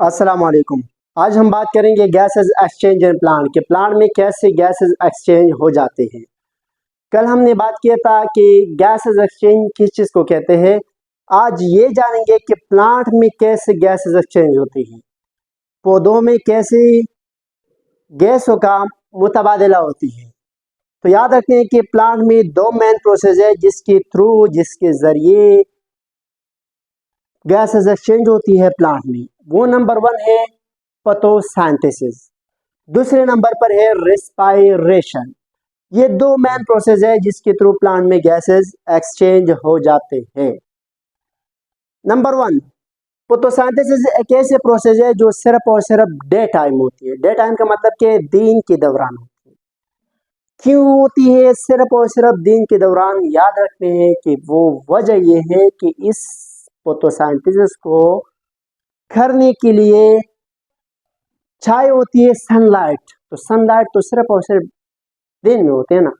अस्सलाम वालेकुम। आज हम बात करेंगे गैसेस एक्सचेंज एंड प्लांट के प्लांट में कैसे गैसेस एक्सचेंज हो जाते हैं। कल हमने बात किया था कि गैसेस एक्सचेंज किस चीज़ को कहते हैं। आज ये जानेंगे कि प्लांट में कैसे गैसेस एक्सचेंज होती हैं, पौधों में कैसे गैसों का मुतबादला होती है। तो याद रखें कि प्लांट में दो मेन प्रोसेस है जिसके ज़रिए गैसेस एक्सचेंज होती है प्लांट में। वो नंबर 1 है फोटोसिंथेसिस, दूसरे नंबर पर है रेस्पायरेशन। ये दो मेन प्रोसेस है जिसके थ्रू प्लांट में गैसेस एक्सचेंज हो जाते हैं। नंबर 1, फोटोसिंथेसिस एक ऐसे प्रोसेस है जो सिर्फ और सिर्फ डे टाइम होती है। डे टाइम का मतलब कि दिन के दौरान होती है। क्यों होती है सिर्फ और सिर्फ दिन के दौरान? याद रखते हैं कि वो वजह ये है कि इस फोटोसिंथेसिस को करने के लिए चाहिए होती है सनलाइट। तो सनलाइट तो सिर्फ और सिर्फ दिन में होते हैं ना,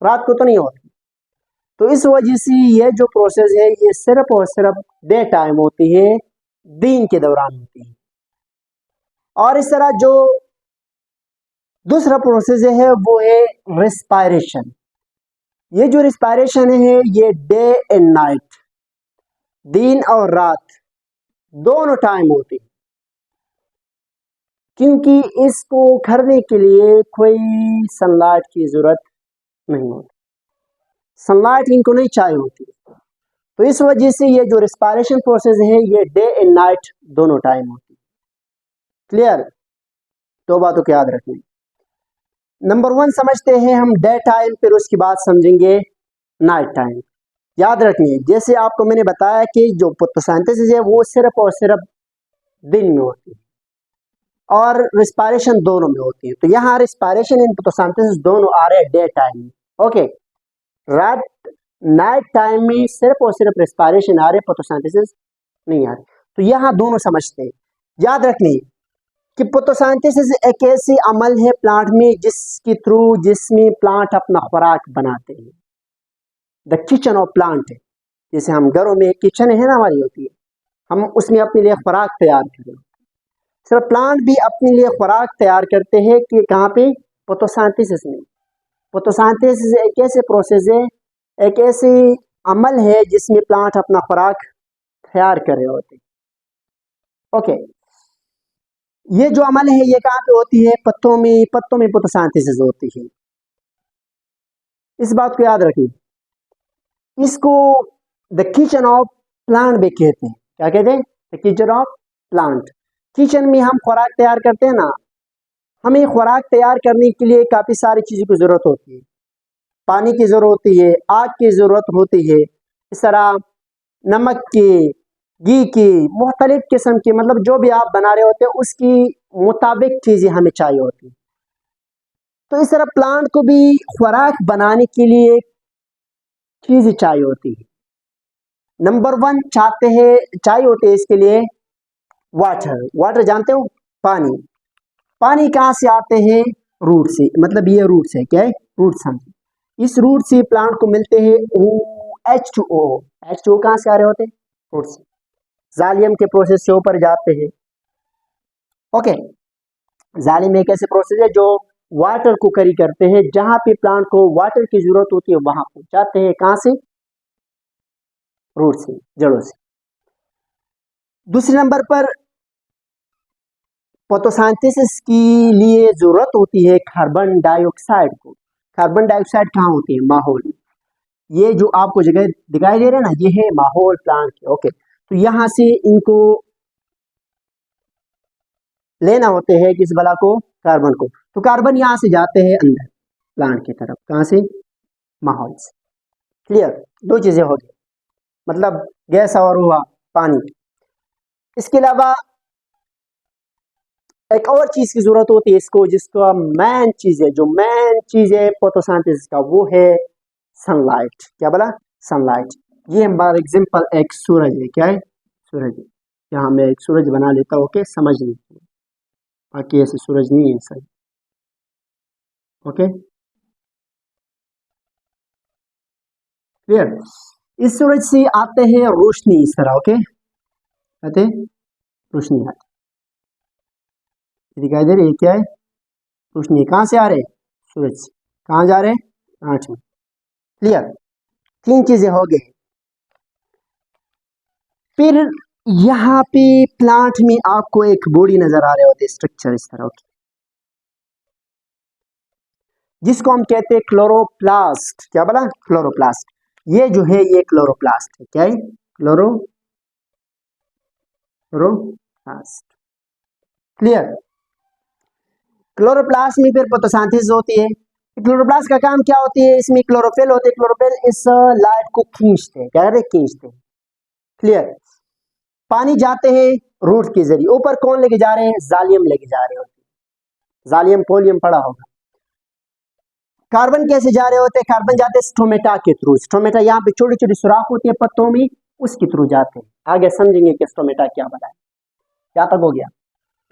रात को तो नहीं होती। तो इस वजह से ये जो प्रोसेस है ये सिर्फ और सिर्फ डे टाइम होती है, दिन के दौरान होती है। और इस तरह जो दूसरा प्रोसेस है वो है रिस्पायरेशन। ये जो रिस्पायरेशन है ये डे एंड नाइट, दिन और रात दोनों टाइम होती है, क्योंकि इसको करने के लिए कोई सनलाइट की जरूरत नहीं होती, सनलाइट इनको नहीं चाहिए होती। तो इस वजह से ये जो रिस्पायरेशन प्रोसेस है ये डे एंड नाइट दोनों टाइम होती है। क्लियर? दो बातों को याद रखनी। नंबर 1 समझते हैं हम डे टाइम, फिर उसके बाद समझेंगे नाइट टाइम। याद रखनी, जैसे आपको मैंने बताया कि जो फोटोसिंथेसिस है वो सिर्फ और सिर्फ दिन में होती है और रिस्पायरेशन दोनों में होती है। तो यहाँ रिस्पायरेशन एंड फोटोसिंथेसिस दोनों आ रहे हैं डे टाइम में। ओके, रात नाइट टाइम में सिर्फ और सिर्फ रिस्पायरेशन आ रहे, फोटोसिंथेसिस नहीं आ रही। तो यहाँ दोनों समझते हैं। याद रखनी कि फोटोसिंथेसिस एक ऐसी अमल है प्लांट में जिसमें प्लांट अपना खुराक बनाते हैं। द किचन ऑफ प्लांट है। जैसे हम घरों में किचन है ना हमारी होती है, हम उसमें अपने लिए खुराक तैयार करें। सिर्फ प्लांट भी अपने लिए खुराक तैयार करते हैं कि कहाँ पे? फोटोसिंथेसिस में। फोटोसिंथेसिस एक ऐसे प्रोसेस है, एक ऐसी अमल है जिसमें प्लांट अपना खुराक तैयार कर रहे होते। ओके, ये जो अमल है ये कहाँ पे होती है? पत्तों में फोटोसिंथेसिस होती है। इस बात को याद रखिए। इसको द किचन ऑफ प्लांट भी कहते हैं। क्या कहते हैं? The kitchen of plant. Kitchen में हम खुराक तैयार करते हैं ना, हमें खुराक तैयार करने के लिए काफी सारी चीजों की जरूरत होती है। पानी की जरूरत होती है, आग की जरूरत होती है, इस तरह नमक की, घी की, मुख्तलिफ किस्म की, मतलब जो भी आप बना रहे होते हैं उसकी मुताबिक चीजें हमें चाहिए होती है। तो इस तरह प्लांट को भी खुराक बनाने के लिए चीजें चाहिए होती है। नंबर 1 चाहिए होते हैं इसके लिए वाटर। वाटर जानते हो? पानी। पानी कहाँ से आते हैं? रूट से। मतलब ये रूट से क्या है? रूट समझे। इस रूट से प्लांट को मिलते हैं H2O। H2O कहाँ से आ रहे होते हैं? रूट से। जालियम के प्रोसेस से ऊपर जाते हैं। ओके, जालिम एक ऐसे प्रोसेस है जो वाटर को कैरी करते हैं। जहां पे प्लांट को वाटर की जरूरत होती है वहां पहुंचाते हैं। कहां से? रूट से, जड़ों से। दूसरे नंबर पर फोटोसिंथेसिस के लिए जरूरत होती है कार्बन डाइऑक्साइड को। कार्बन डाइऑक्साइड कहाँ होती है? माहौल में। ये जो आपको जगह दिखाई दे रहे हैं ना, ये है माहौल प्लांट के। ओके, तो यहां से इनको लेना होते हैं किस बला को? कार्बन को। तो कार्बन यहां से जाते हैं अंदर प्लांट की तरफ। कहां से? माहौल से। क्लियर? दो चीजें हो गई, मतलब गैस और हुआ पानी। इसके अलावा एक और चीज की जरूरत होती है इसको, जिसका मेन चीज है, जो मेन चीज है फोटोसिंथेसिस का, वो है सनलाइट। क्या बोला? सनलाइट। ये हमारा एग्जांपल एक सूरज है। क्या है? सूरज है। यहाँ मैं एक सूरज बना लेता हूँ। ओके, समझ लीजिए, बाकी ऐसे सूरज नहीं है सही। Okay, clear? इस सूरज से आते हैं रोशनी इस तरह। ओके, आते हैं रोशनी आती। दिखाई दे रही है क्या है? रोशनी कहाँ से आ रहे? सूरज से। कहाँ जा रहे? आँख में। क्लियर? 3 चीजें हो गई। फिर यहाँ पे प्लांट में आपको एक बॉडी नजर आ रहे होते, स्ट्रक्चर इस तरह की, जिसको हम कहते हैं क्लोरोप्लास्ट। क्या बोला? क्लोरोप्लास्ट। ये जो है ये क्लोरोप्लास्ट है। क्या है? क्लोरोप्लास्ट। क्लियर? क्लोरोप्लास्ट में फिर फोटोसिंथेसिस होती है। क्लोरोप्लास्ट का काम क्या होती है? इसमें क्लोरोफिल होते हैं। क्लोरोफिल इस लाइट को खींचते हैं। क्या करते हैं? खींचते हैं। क्लियर? पानी जाते हैं रूट के जरिए। ऊपर कौन लेके जा रहे हैं? जालियम लेके जा रहे होते हैं। जालियम पोलियम पड़ा होगा। कार्बन कैसे जा रहे होते हैं? कार्बन जाते हैं स्टोमेटा के थ्रू। स्टोमेटा यहाँ पे छोटी छोटी सुराख होती है पत्तों में, उसके थ्रू जाते हैं। आगे समझेंगे कि स्टोमेटा क्या बना है। क्या तक हो गया?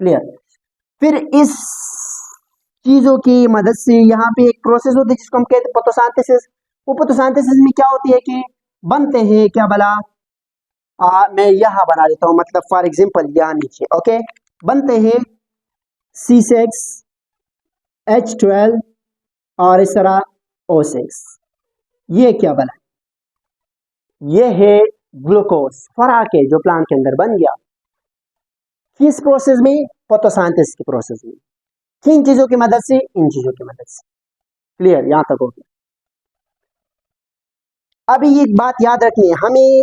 क्लियर? फिर इस चीजों की मदद से यहाँ पे एक प्रोसेस होती है जिसको हम कहते हैं फोटोसिंथेसिस। वो फोटोसिंथेसिस में क्या होती है कि बनते हैं क्या भला, मैं यहाँ बना देता हूँ, मतलब फॉर एग्जांपल यहाँ नीचे, ओके, बनते हैं C6, H12 और इस तरह O6। ये क्या बना? ये है ग्लूकोज, फराक है जो प्लांट के अंदर बन गया। किस प्रोसेस में? फोटोसिंथेसिस के प्रोसेस में। किन चीजों की मदद से? इन चीजों की मदद से। क्लियर? यहां तक हो गया। अभी एक बात याद रखनी है हमें,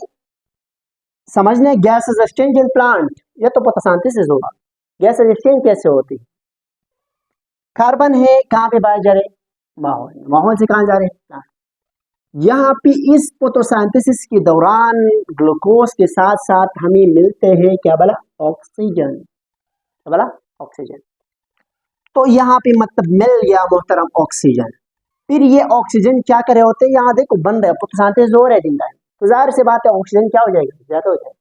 समझना है गैसेस एक्सचेंज इन प्लांट, ये तो फोटोसिंथेसिस होगा। गैसेस एक्सचेंज कैसे होती है? कार्बन है, कहां पे बाहर जा रहे? माहौल। माहौल से कहां जा रहे? प्लांट। यहाँ पे इस फोटोसिंथेसिस के दौरान ग्लूकोज के साथ साथ हमें मिलते हैं क्या बोला? ऑक्सीजन। क्या बोला? ऑक्सीजन। तो यहाँ पे मतलब मिल गया मोहतरम ऑक्सीजन। फिर ये ऑक्सीजन क्या करे होते हैं? यहाँ देखो बन रहा है, फोटोसिंथेसिस हो रहा है दिन, तो जाहिर सी बात है ऑक्सीजन क्या हो जाएगा? ज्यादा हो जाएगा।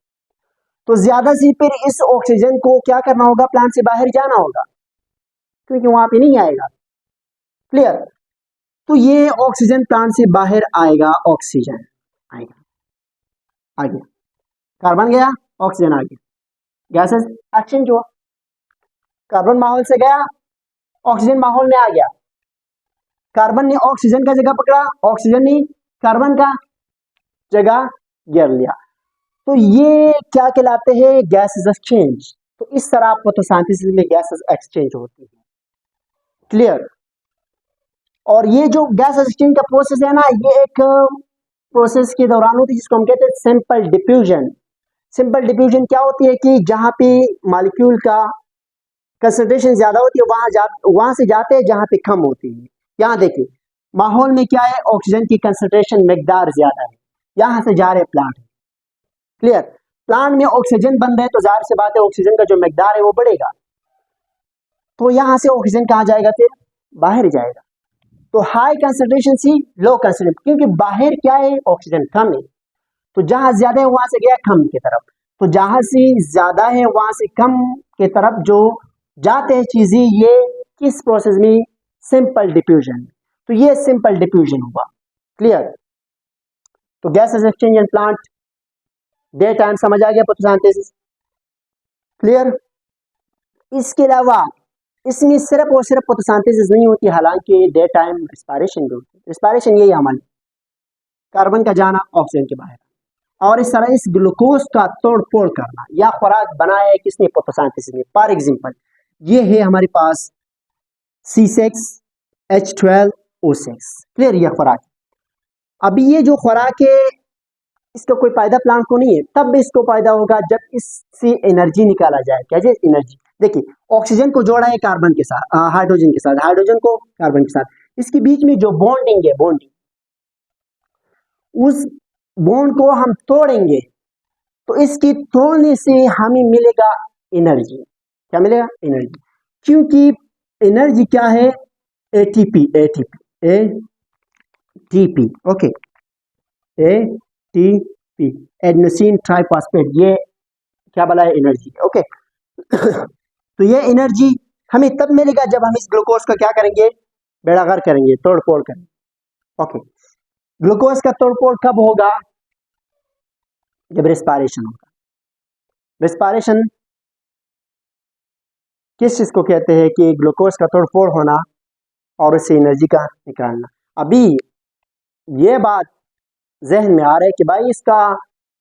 तो ज्यादा सी फिर इस ऑक्सीजन को क्या करना होगा? प्लांट से बाहर जाना होगा, क्योंकि वहां पे नहीं आएगा। क्लियर? तो ये ऑक्सीजन प्लांट से बाहर आएगा, ऑक्सीजन आएगा, आ गया, कार्बन गया, ऑक्सीजन आ गया, गैसेस एक्सचेंज हुआ। कार्बन माहौल से गया, ऑक्सीजन माहौल में आ गया। कार्बन ने ऑक्सीजन का जगह पकड़ा, ऑक्सीजन ने कार्बन का जगह घेर लिया। तो ये क्या कहलाते हैं? Gases exchange. तो इस तरह फोटोसिंथेसिस में गैसेस एक्सचेंज होती है। क्लियर? और ये जो गैस एक्सचेंज का प्रोसेस है ना, ये एक प्रोसेस के दौरान होती है जिसको हम कहते हैं सिंपल डिफ्यूजन। सिंपल डिफ्यूजन क्या होती है कि जहां पे मॉलिक्यूल का कंसंट्रेशन ज्यादा होती है वहां से जाते हैं जहां पे कम होती है। यहाँ देखिए माहौल में क्या है? ऑक्सीजन की कंसंट्रेशन मिकदार ज्यादा है, यहां से जा रहे प्लांट। क्लियर? प्लांट में ऑक्सीजन बन रहे हैं तो जाहिर सी बात है ऑक्सीजन का जो मिकदार है वो बढ़ेगा। तो यहां से ऑक्सीजन कहां जाएगा? फिर बाहर जाएगा। तो हाई कंसंट्रेशन से लो कंसंट्रेशन, क्योंकि बाहर क्या है? ऑक्सीजन कम है। तो जहां ज्यादा है वहां से गया कम की तरफ। तो जहां से ज्यादा है वहां से कम की तरफ जो जाते हैं चीजें, ये किस प्रोसेस में? Simple diffusion. तो ये सिंपल डिफ्यूजन हुआ। क्लियर? तो gases exchange and plant day time समझ आ गया, फोटोसिंथेसिस। क्लियर? इसके अलावा इसमें सिर्फ और सिर्फ फोटोसिंथेसिस नहीं होती, हालांकि डे टाइम रिस्पायरेशन भी होती है। रिस्पायरेशन यही अमल, कार्बन का जाना ऑक्सीजन के बाहर, और इस तरह इस ग्लूकोज का तोड़ फोड़ करना या खुराक बनाया है किसने? फोटोसिंथेसिस में। फॉर एग्जांपल ये है हमारे पास C6, H12, O6। क्लियर? यह खुराक। अभी ये जो खुराक है इसका कोई फायदा प्लांट को नहीं है, तब भी इसको फायदा होगा जब इससे एनर्जी निकाला जाए। क्या? एनर्जी। देखिए ऑक्सीजन को जोड़ा है कार्बन के साथ, हाइड्रोजन के साथ, हाइड्रोजन को कार्बन के साथ, इसके बीच में जो बॉन्डिंग है, बॉन्डिंग, उस बॉन्ड को हम तोड़ेंगे तो इसकी तोड़ने से हमें मिलेगा एनर्जी। क्या मिलेगा? एनर्जी। क्योंकि एनर्जी क्या है? ATP. ATP ATP okay, ATP adenosine triphosphate, ये क्या बोला है? एनर्जी। ओके तो ये एनर्जी हमें तब मिलेगा जब हम इस ग्लूकोज का क्या करेंगे? बेड़ागर करेंगे, तोड़ फोड़ करेंगे। ओके, ग्लूकोज का तोड़ फोड़ कब होगा? जब रिस्पायरेशन होगा। रिस्पायरेशन किस चीज़ को कहते हैं कि ग्लूकोज का तोड़फोड़ होना और उससे एनर्जी का निकालना। अभी ये बात जहन में आ रहा है कि भाई इसका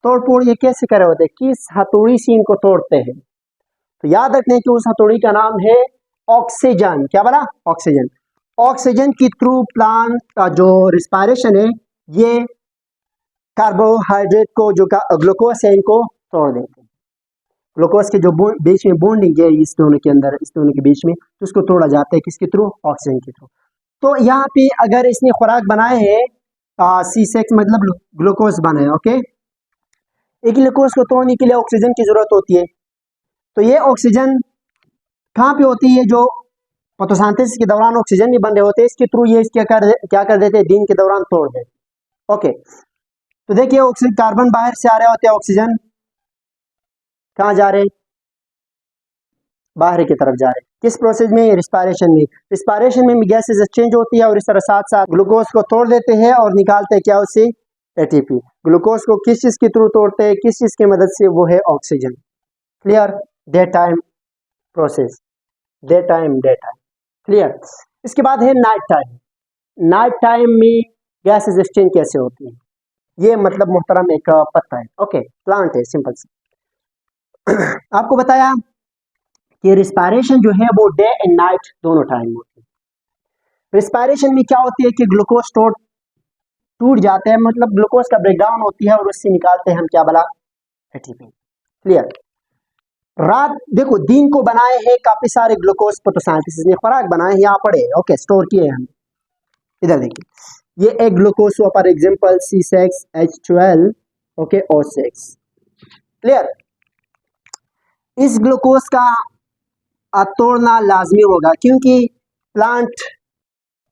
तोड़फोड़ ये कैसे करे होते हैं, किस हथौड़ी से इनको तोड़ते हैं। तो याद रखने कि उस हथौड़ी का नाम है ऑक्सीजन। क्या बोला? ऑक्सीजन। ऑक्सीजन की थ्रू प्लांट का जो रिस्पायरेशन है ये कार्बोहाइड्रेट को जो ग्लूकोज है इनको तोड़ देते हैं। ग्लूकोज के जो बीच में बॉन्डिंग है इस दोनों के अंदर, इस दोनों के बीच में, तो उसको तोड़ा जाता है किसके थ्रू? ऑक्सीजन के थ्रू। तो यहाँ पे अगर इसने खुराक बनाए है C6 मतलब ग्लूकोज बनाए, ओके। एक ग्लूकोज को तोड़ने के लिए ऑक्सीजन की जरूरत होती है। तो ये ऑक्सीजन कहाँ पे होती है? जो फोटोसिंथेसिस के दौरान ऑक्सीजन नहीं बन रहे होते, इसके थ्रू ये क्या कर देते हैं? दिन के दौरान तोड़ देते। ओके, तो देखिए ऑक्सीजन, कार्बन बाहर से आ रहे होते हैं, ऑक्सीजन कहाँ जा रहे हैं? बाहर की तरफ जा रहे हैं। किस प्रोसेस में? रिस्पायरेशन में। रिस्पायरेशन में गैसेस एक्सचेंज होती है और इस तरह साथ साथ ग्लूकोज को तोड़ देते हैं और निकालते हैं क्या? उससे एटीपी। ग्लूकोज को किस चीज के थ्रू तोड़ते हैं? किस चीज की मदद से? वो है oxygen. Clear? Day time process, day time clear. इसके बाद है नाइट टाइम। नाइट टाइम में गैसेस एक्सचेंज कैसे होती है? ये मतलब मोहतरम एक पत्ता है, ओके, प्लांट है, सिंपल से। आपको बताया कि रिस्पायरेशन जो है वो डे एंड नाइट दोनों टाइम होती है। रिस्पायरेशन में क्या होती है कि ग्लूकोज टूट जाते हैं, मतलब ग्लूकोज का ब्रेकडाउन होती है और उससे निकालते हैं हम क्या बोला? एटीपी। क्लियर? रात देखो, दिन को बनाए हैं काफी सारे ग्लूकोज फोटोसिंथेसिस ने खुराक बनाए हैं, यहाँ पड़े, ओके, स्टोर किए हम। इधर देखिए, ये एक ग्लूकोज हुआ, for example C6H12, okay, O6। Clear? इस ग्लूकोज का तोड़ना लाजमी होगा, क्योंकि प्लांट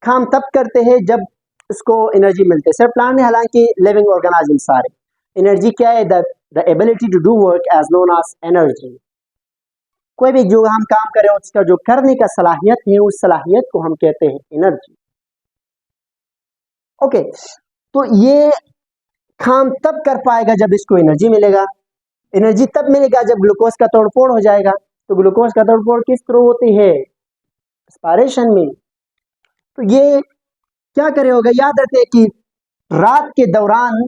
काम तब करते हैं जब उसको एनर्जी मिलती है। सर प्लांट में हालांकि लिविंग ऑर्गेनिज्म सारे, एनर्जी क्या है? The ability to do work as known as energy. कोई भी जो हम काम करें उसका जो करने का सलाहियत है, उस सलाहियत को हम कहते हैं एनर्जी। ओके, तो ये काम तब कर पाएगा जब इसको एनर्जी मिलेगा। एनर्जी तब मिलेगा जब ग्लूकोज का तोड़फोड़ हो जाएगा। तो ग्लूकोज का तोड़फोड़ किस थ्रू होती है? रिस्पायरेशन में। तो ये क्या करे होगा? याद रखिए कि रात के दौरान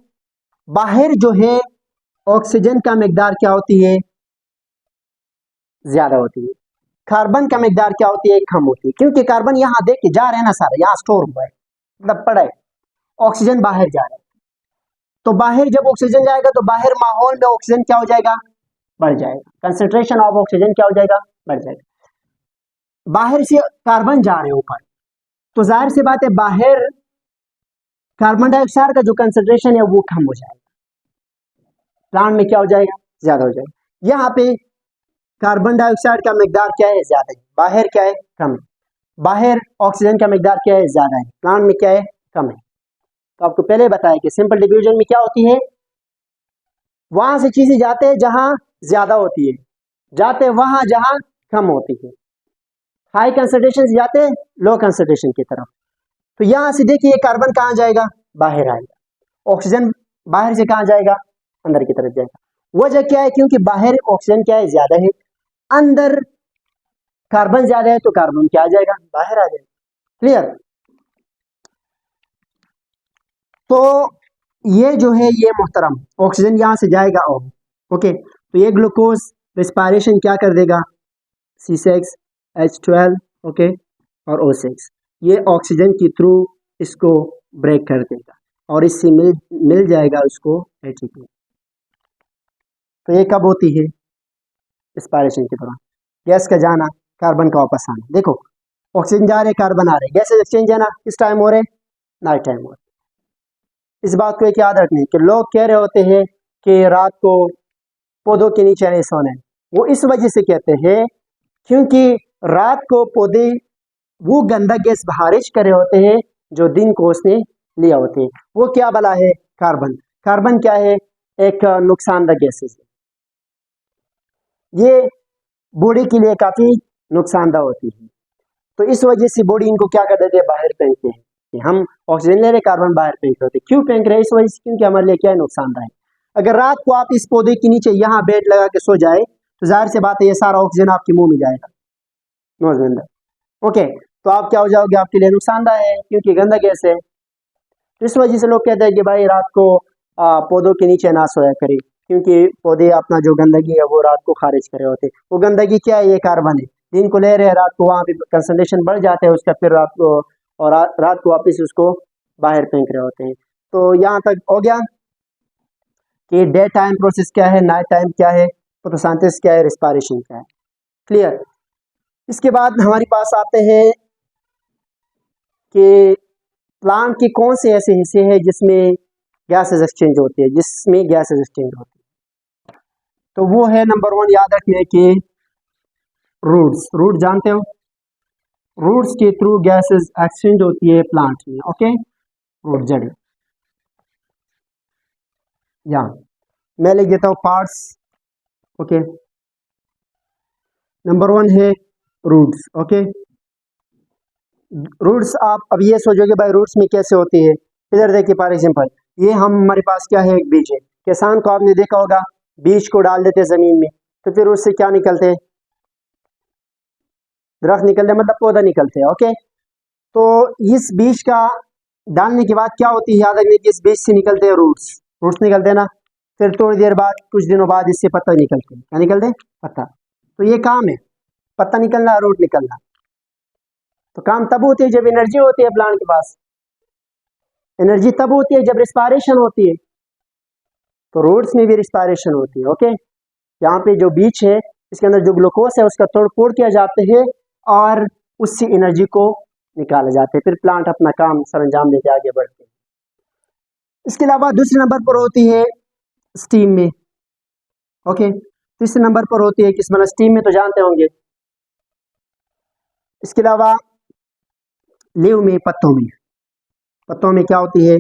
बाहर जो है ऑक्सीजन का मिकदार क्या होती है? ज्यादा होती है। कार्बन का मिकदार क्या होती है? कम होती है, क्योंकि कार्बन यहाँ देख के जा रहे हैं ना सारा, यहाँ स्टोर हुआ है, मतलब पड़ा है। ऑक्सीजन बाहर जा रहा है, तो बाहर जब ऑक्सीजन जाएगा तो बाहर माहौल में ऑक्सीजन क्या हो जाएगा? बढ़ जाएगा। कंसेंट्रेशन ऑफ ऑक्सीजन क्या हो जाएगा? बढ़ जाएगा। बाहर से कार्बन जा रहे हैं ऊपर, तो जाहिर सी बात है बाहर कार्बन डाइऑक्साइड का जो कंसेंट्रेशन है वो कम हो जाएगा, प्लांट में क्या हो जाएगा? ज्यादा हो जाएगा। यहाँ पे कार्बन डाइऑक्साइड का मिकदार क्या है? ज्यादा है। बाहर क्या है? कम है। बाहर ऑक्सीजन का मिकदार क्या है? ज्यादा है। प्लांट में क्या है? कम है। तो आपको पहले बताया कि सिंपल डिफ्यूजन में क्या होती है? वहां से चीजें जाते हैं जहां ज्यादा होती है, जाते हैं वहां जहां कम होती है। हाई कंसंट्रेशन से जाते हैं लो कंसंट्रेशन की तरफ। तो यहां से देखिए कार्बन कहां जाएगा? बाहर आएगा। ऑक्सीजन बाहर से कहां जाएगा? अंदर की तरफ जाएगा। वजह क्या है? क्योंकि बाहर ऑक्सीजन क्या है? ज्यादा है, अंदर कार्बन ज्यादा है, तो कार्बन क्या आ जाएगा? बाहर आ जाएगा। क्लियर? तो ये जो है ये मोहतरम ऑक्सीजन यहां से जाएगा और ओके, तो ये ग्लूकोज रिस्पायरेशन क्या कर देगा? C6H12, ओके, और O6, ये ऑक्सीजन के थ्रू इसको ब्रेक कर देगा और इससे मिल जाएगा उसको एटीपी। तो ये कब होती है? रिस्पायरेशन के दौरान। गैस का जाना, कार्बन का वापस आना। देखो ऑक्सीजन जा रहे, कार्बन आ रहे, गैसेज एक्सचेंज है ना, किस टाइम हो रहे? नाइट टाइम हो रहे। इस बात को एक याद रखनी कि लोग कह रहे होते हैं कि रात को पौधों के नीचे नहीं सोना है। वो इस वजह से कहते हैं क्योंकि रात को पौधे वो गंदा गैस खारिज कर रहे होते हैं जो दिन को उसने लिया होते हैं। वो क्या बला है? कार्बन। कार्बन क्या है? एक नुकसानदायक गैसेज है। ये बॉडी के लिए काफी नुकसानदायक होती है। तो इस वजह से बॉडी इनको क्या कर देते हैं? बाहर फेंकते हैं कि हम ऑक्सीजन ले रहे, कार्बन बाहर फेंक रहे होते। क्यों फेंक रहे? इस वजह से क्योंकि हमारे लिए क्या है? नुकसानदायक। अगर रात को आप इस पौधे के नीचे यहाँ बेड लगा के सो जाए तो जाहिर सी बात है ये सारा ऑक्सीजन आपके मुंह में जाएगा। नोज में अंदर। ओके, तो आप क्या हो जाओगे, आपके लिए नुकसानदायक है क्योंकि गंदा गैस है। तो इस वजह से लोग कहते हैं कि भाई रात को पौधों के नीचे ना सोया करें, क्योंकि पौधे अपना जो गंदगी है वो रात को खारिज कर रहे होते हैं। वो गंदगी क्या है, ये कार्बन है, दिन को ले रहे हैं, रात को वहाँ पे कंसंट्रेशन बढ़ जाता है उसका, फिर रात को और रात को वापस उसको बाहर फेंक रहे होते हैं। तो यहाँ तक हो गया कि डे टाइम प्रोसेस क्या है, नाइट टाइम क्या है, फोटोसिंथेसिस क्या है, रिस्पायरेशन क्या है। क्लियर। इसके बाद हमारे पास आते हैं कि प्लांट के कौन से ऐसे हिस्से हैं जिसमें गैसेस एक्सचेंज होती है, जिसमें गैसेस एक्सचेंज होती है। तो वो है नंबर 1 याद रखिए कि रूट्स। रूट जानते हो, रूट्स के थ्रू गैसेस एक्सचेंज होती है प्लांट में। ओके, रूट जड़। यहाँ मैं लिख देता हूँ पार्ट्स। ओके, नंबर 1 है रूट्स। ओके, रूट्स आप अब ये सोचोगे भाई रूट्स में कैसे होती है। इधर देखिए, फॉर एग्जांपल ये हमारे पास क्या है, एक बीज है। किसान को आपने देखा होगा, बीज को डाल देते जमीन में, तो फिर उससे क्या निकलते हैं, दरख्त निकलते हैं, मतलब पौधा निकलते हैं। ओके, तो इस बीज का डालने के बाद क्या होती है, याद रखने की, इस बीज से निकलते हैं रूट्स। रूट्स निकलते हैं ना, फिर थोड़ी देर बाद, कुछ दिनों बाद इससे पत्ता निकलते हैं। क्या निकलते हैं, पत्ता। तो ये काम है, पत्ता निकलना, रूट निकलना। तो काम तब होती है जब एनर्जी होती है प्लांट के पास। एनर्जी तब होती है जब रिस्पायरेशन होती है। तो रूट्स में भी रिस्पायरेशन होती है। ओके, यहाँ पे जो बीज है इसके अंदर जो ग्लूकोज है उसका तोड़ फोड़ किया जाते हैं और उससे एनर्जी को निकाला जाता है, फिर प्लांट अपना काम सरंजाम देके आगे बढ़ते हैं। इसके अलावा दूसरे नंबर पर होती है स्टीम में। ओके, तीसरे नंबर पर होती है किस, मतलब स्टीम में तो जानते होंगे। इसके अलावा लीव में, पत्तों में क्या होती है,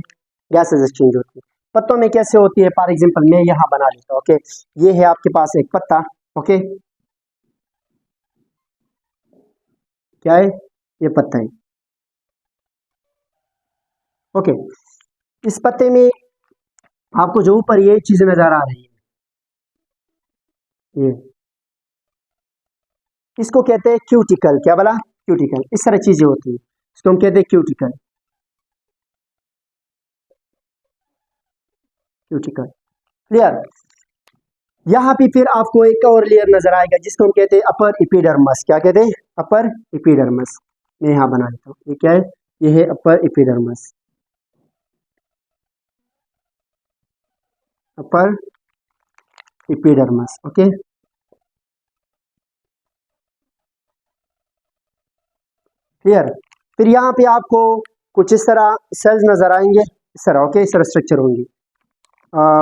गैसेस एक्सचेंज होती है। पत्तों में कैसे होती है, फॉर एग्जांपल मैं यहाँ बना लेता हूँ। ओके, ये है आपके पास एक पत्ता। ओके, क्या है, ये पत्ता है। ओके, इस पत्ते में आपको जो ऊपर ये चीजें नजर आ रही है, ये इसको कहते हैं क्यूटिकल। क्या बोला, क्यूटिकल। इस तरह चीजें होती है, इसको हम कहते हैं क्यूटिकल। Cuticle, clear. यहाँ पे फिर आपको एक और लेयर नजर आएगा जिसको हम कहते हैं अपर एपिडर्मस। क्या कहते हैं, अपर एपिडर्मस। मैं यहाँ बना लेता हूँ, ये क्या है, ये है अपर एपिडर्मस। अपर एपिडर्मस। Okay, clear. फिर यहाँ पे आपको कुछ इस तरह सेल्स नजर आएंगे, इस तरह। ओके, इस तरह स्ट्रक्चर होंगे।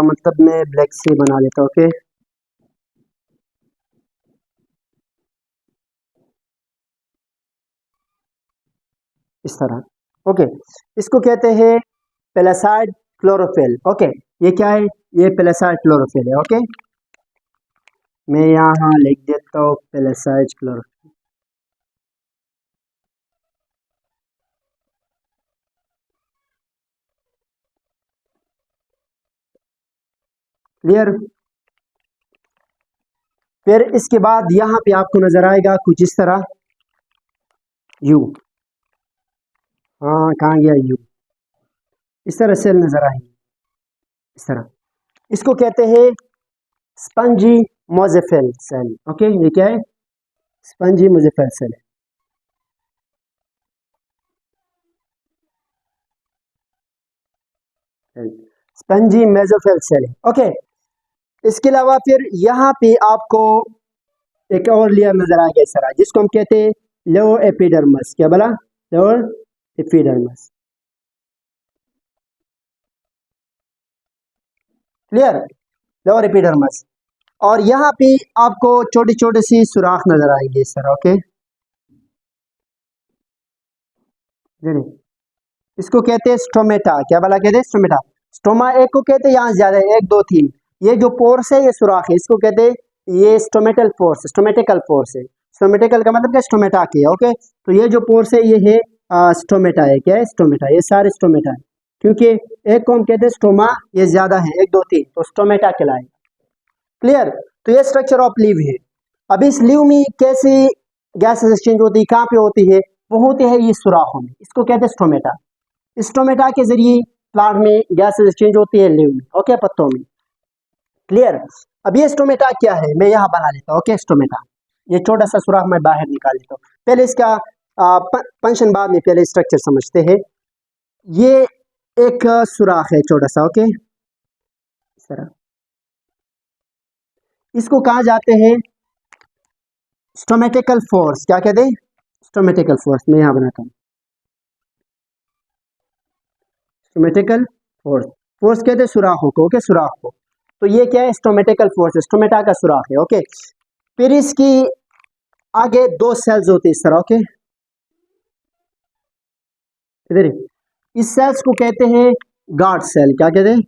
मतलब मैं ब्लैक से बना लेता हूँ। ओके, इस तरह। ओके, इसको कहते हैं पेलासाइड क्लोरोफिल। ओके, ये क्या है, ये पेलासाइड क्लोरोफिल है। ओके, मैं यहाँ लिख देता हूँ पेलासाइड क्लोरोफिल। क्लियर। फिर इसके बाद यहाँ पे आपको नजर आएगा कुछ इस तरह, यू। हाँ, कहाँ गया यू, इस तरह सेल नजर आएंगे, इस तरह। इसको कहते हैं स्पंजी मोजेफिल सेल। ओके, ये क्या है, spongy mesophyll cell. Spongy mesophyll cell. Okay, इसके अलावा फिर यहाँ पे आपको एक और लेयर नजर आ गया इस तरह, जिसको हम कहते हैं लोअर एपिडर्मस। क्या बोला, lower epidermis. Clear, lower epidermis. और यहाँ पे आपको छोटी छोटी सी सुराख नजर आएंगे इस तरह। ओके, इसको कहते हैं स्टोमेटा। क्या बोला, कहते हैं स्टोमेटा। स्टोमा एक को कहते हैं, यहाँ ज्यादा है, 1 2 3। ये जो पोर्स है, ये सुराख है, इसको कहते हैं, ये स्टोमेटल फोर्स, स्टोमेटिकल फोर्स है। स्टोमेटिकल का मतलब क्या, स्टोमेटा की है। ओके, तो ये जो पोर्स है ये है स्टोमेटा है। क्या है, स्टोमेटा। ये सारे स्टोमेटा है, क्योंकि एक को हम कहते हैं स्टोमा, ये ज्यादा है, 1 2 3, तो स्टोमेटा कहलाए। क्लियर। तो ये स्ट्रक्चर ऑफ लीव है। अब इस लीव में कैसी गैसेस एक्सचेंज होती है कहाँ पे होती है? वो होती है ये सुराखों में, इसको कहते हैं स्टोमेटा। स्टोमेटा के जरिए प्लांट में गैसेस एक्सचेंज होती है लीव में, ओके, पत्तों में। क्लियर? अब ये स्टोमेटा क्या है मैं यहाँ बना लेता हूँ, ओके। स्टोमेटा, ये छोटा सा सुराख मैं बाहर निकाल लेता हूँ। पहले इसका फंक्शन बाद में, पहले स्ट्रक्चर समझते हैं। ये एक सुराख है छोटा सा, ओके, इस तरह। इसको कहा जाते हैं स्टोमेटिकल फोर्स। क्या कहते हैं? स्टोमेटिकल फोर्स। मैं यहाँ बनाता हूँ स्टोमेटिकल फोर्स। फोर्स कहते हैं सुराखों को, ओके, सुराख को। तो ये क्या है? स्टोमेटिकल फोर्स, स्टोमेटा का सुराख है, ओके। फिर इसकी आगे दो सेल्स होते हैं इस तरह, ओके, इधर। इस सेल्स को कहते हैं गार्ड सेल। क्या कहते हैं?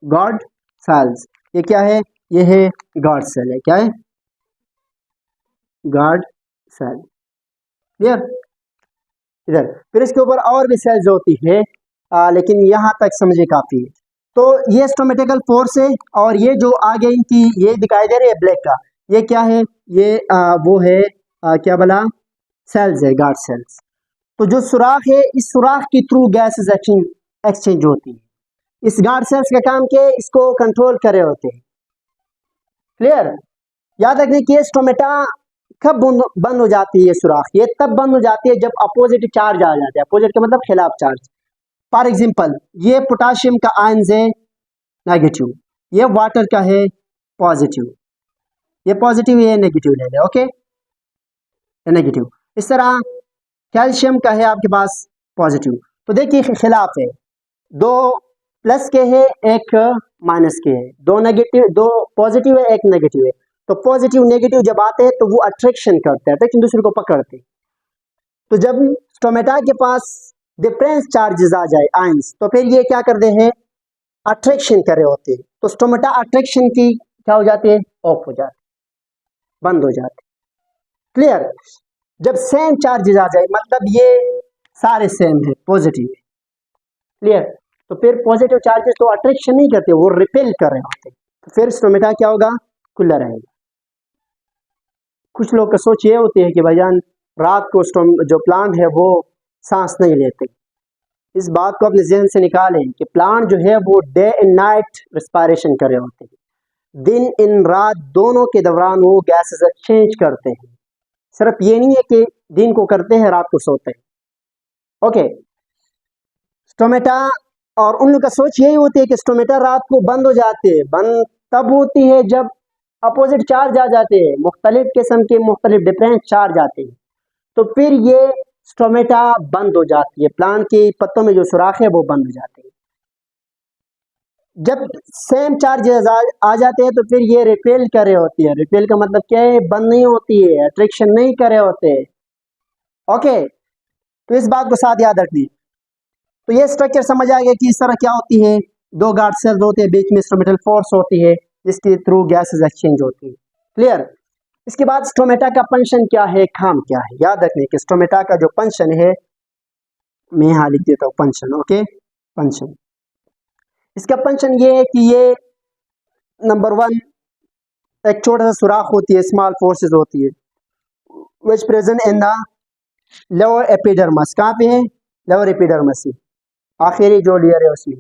Guard cells. ये क्या है? ये है गार्ड सेल है। क्या है? Guard cell. क्लियर? इधर फिर इसके ऊपर और भी सेल्स होती है, लेकिन यहाँ तक समझे काफी है। तो ये स्टोमेटिकल फोर्स है, और ये जो आगे इनकी ये दिखाई दे रही है ब्लैक का, ये क्या है? ये वो है क्या बोला? सेल्स है, गार्ड सेल्स। तो जो सुराख है, इस सुराख के थ्रू गैसेस एक्सचेंज होती है। इस गार्ड सेल्स का काम क्या है? इसको कंट्रोल कर रहे होते हैं। क्लियर? याद रखने की स्टोमेटा कब बंद हो जाती है? ये सुराख ये तब बंद हो जाती है जब अपोजिट चार्ज आ जाता है। अपोजिट का मतलब खिलाफ चार्ज। फॉर एग्जांपल, ये पोटाशियम का आयंस है नेगेटिव, ये वाटर का है पॉजिटिव, ये पॉजिटिव, ये नेगेटिव ले ले, ओके, ये नेगेटिव। इस तरह कैल्शियम का है आपके पास पॉजिटिव। तो देखिए खिलाफ है, दो प्लस के है, एक माइनस के है, दो नेगेटिव, दो पॉजिटिव है, एक नेगेटिव है। तो पॉजिटिव नेगेटिव जब आते हैं तो वो अट्रैक्शन करते हैं, अट्रैक्शन दूसरे को पकड़ते हैं। तो जब स्टोमेटा के पास डिफरेंस चार्जेस आ जाए, आयंस, तो फिर ये क्या करते हैं? अट्रैक्शन कर रहे होते हैं। तो स्टोमेटा अट्रैक्शन की क्या हो जाती है? ऑफ हो जाती, बंद हो जाती। क्लियर? जब सेम चार्जेस आ जाए, मतलब ये सारे सेम है, पॉजिटिव है। क्लियर? तो फिर पॉजिटिव चार्जेस तो अट्रैक्शन नहीं करते, वो रिपेल कर रहे होते। तो फिर स्टोमेटा क्या होगा? खुला रहेगा। कुछ लोग का सोच ये होती है कि भाईजान रात को जो प्लांट है वो सांस नहीं लेते। इस बात को अपने जहन से निकालें कि प्लांट जो है वो डे एंड नाइट रिस्पायरेशन कर रहे होते हैं। दिन इन रात दोनों के दौरान वो गैसेस एक्सचेंज करते हैं। सिर्फ ये नहीं है कि दिन को करते हैं रात को सोते हैं, ओके। स्टोमेटा और उन लोग का सोच यही होती है कि स्टोमेटा रात को बंद हो जाते हैं। बंद तब होती है जब अपोजिट चार्ज आ जाते हैं, मुख्तलिफ किस्म के मुख्तलिफ डिफरेंस चार्ज आते हैं। तो फिर ये स्टोमेटा बंद हो जाती है, प्लांट के पत्तों में जो सुराख है वो बंद हो जाते हैं। जब सेम चार्जेस आ जाते हैं तो फिर ये रिपेल कर रहे होती है। रिपेल का मतलब क्या है? बंद नहीं होती है, अट्रैक्शन नहीं कर रहे होते, ओके। तो इस बात को साथ याद रखनी। तो ये स्ट्रक्चर समझ आ गया कि इस तरह क्या होती है? दो गार्ड सेल्स होते हैं, बीच में स्टोमेटल फोर्स होती है जिसके थ्रू गैसेस एक्सचेंज होती है। क्लियर? इसके बाद स्टोमेटा का फंक्शन क्या है, काम क्या है? याद रखने कि स्टोमेटा का जो फंक्शन है, मैं यहाँ लिख देता हूँ फंक्शन, ओके। फंक्शन, इसका फंक्शन ये है कि ये नंबर वन, एक छोटा सा सुराख होती है, स्मॉल फोर्सेस होती है, विच present in the lower epidermis. कहाँ पे है? लोअर एपिडर्मस में, आखिरी जो लेयर है उसमें।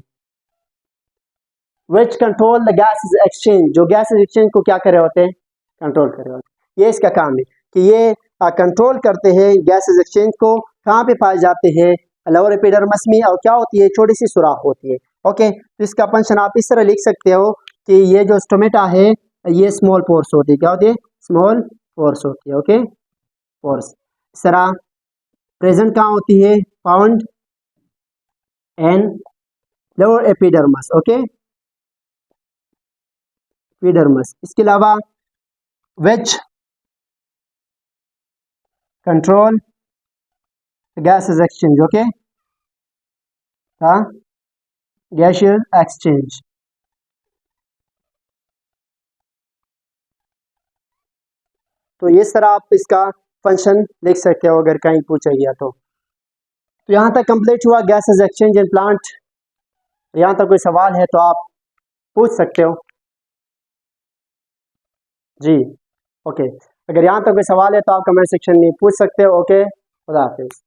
Which control the gases exchange, जो गैसेस एक्सचेंज को क्या कर रहे होते हैं? कंट्रोल कर रहे होते हैं। ये इसका काम है कि ये कंट्रोल करते हैं गैसेस एक्सचेंज को। कहाँ पे पाए जाते हैं? लोअर एपिडर्मस में। और क्या होती है? छोटी सी सुराख होती है, ओके। तो इसका फंक्शन आप इस तरह लिख सकते हो कि ये जो स्टोमेटा है ये स्मॉल फोर्स होती है। क्या होती है? स्मॉल फोर्स होती है, ओके, फोर्स। इस तरह प्रेजेंट कहाँ होती है? Found and lower epidermis, okay, epidermis. इसके अलावा which control gases exchange, okay, gaseous exchange. तो इस तरह आप इसका फंक्शन लिख सकते हो अगर कहीं पूछा गया तो। यहाँ तक कंप्लीट हुआ गैसेस एक्सचेंज इन प्लांट। यहाँ तक कोई सवाल है तो आप पूछ सकते हो जी, ओके। अगर यहाँ तक कोई सवाल है तो आप कमेंट सेक्शन में पूछ सकते हो। ओके, खुदा हाफिज़।